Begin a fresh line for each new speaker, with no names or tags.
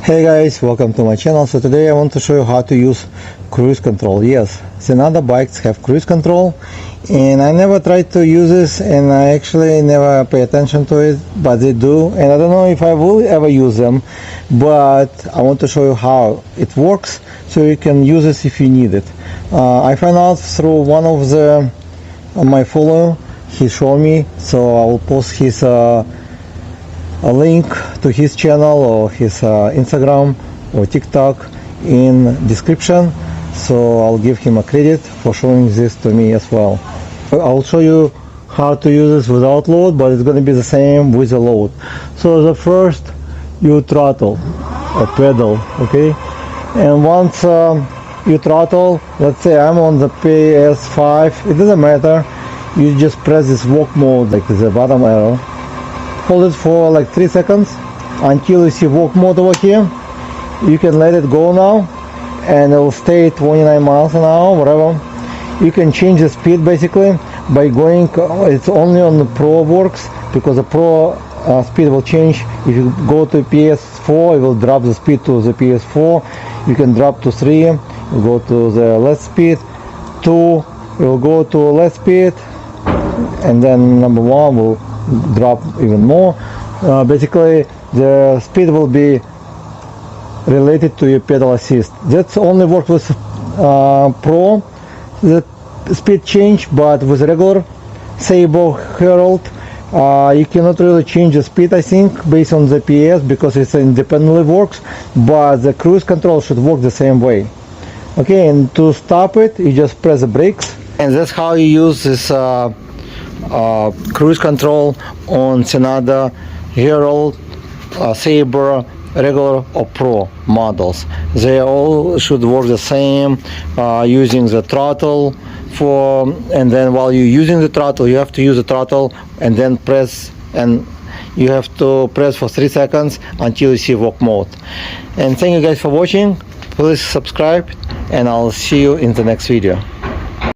Hey guys, welcome to my channel. So today I want to show you how to use cruise control. Yes, Senada bikes have cruise control and I never tried to use this and I actually never pay attention to it, but they do, and I don't know if I will ever use them, but I want to show you how it works so you can use this if you need it. I found out through one of my follower. He showed me, so I will post his a link to his channel or his Instagram or TikTok in description, so I'll give him a credit for showing this to me as well. I'll show you how to use this without load, but it's going to be the same with the load. So the first, you throttle or pedal, okay, and once you throttle, let's say I'm on the PS5, it doesn't matter, you just press this walk mode, like the bottom arrow, hold it for like 3 seconds until you see walk mode over here. You can let it go now and it will stay 29 miles an hour, whatever. You can change the speed basically by going, it's only on the Pro works, because the Pro speed will change. If you go to PS4, it will drop the speed to the PS4. You can drop to 3, you go to the less speed, 2, it will go to less speed, and then number 1 will drop even more. Basically the speed will be related to your pedal assist. That's only work with Pro, the speed change, but with regular Saber, Herald, you cannot really change the speed, I think, based on the PS, because it's independently works, but the cruise control should work the same way. Okay, and to stop it, you just press the brakes, and that's how you use this cruise control on Senada, Herald, Saber, regular or Pro models. They all should work the same, using the throttle for, and then while you're using the throttle, you have to use the throttle and then press, and you have to press for 3 seconds until you see walk mode. And thank you guys for watching. Please subscribe and I'll see you in the next video.